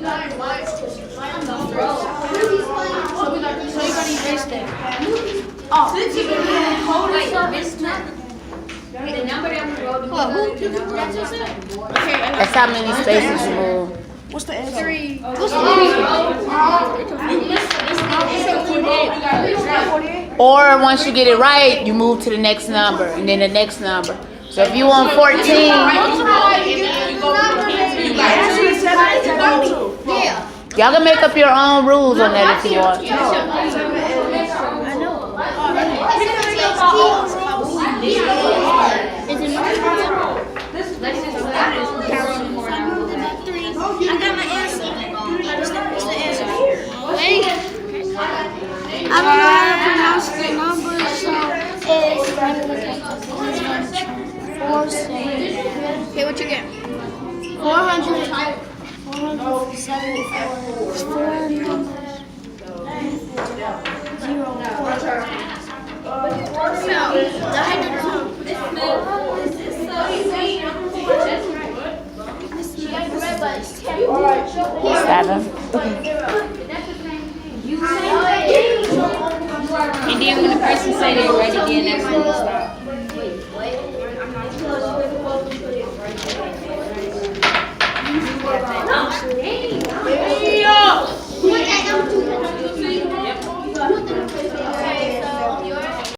So you gotta erase that. Oh. Wait, the number that we wrote, the number on this time. Okay, That's how many spaces you move. what's the answer? 3. What's the Or once you get it right, you move to the next number and then the next number. So if you want 14, y'all can make up your own rules on that if you want. I don't know how to pronounce the numbers, so it's Okay, what you get? 474. 4 numbers. 0. Seven. And then when the person say they're ready, then that's when you stop.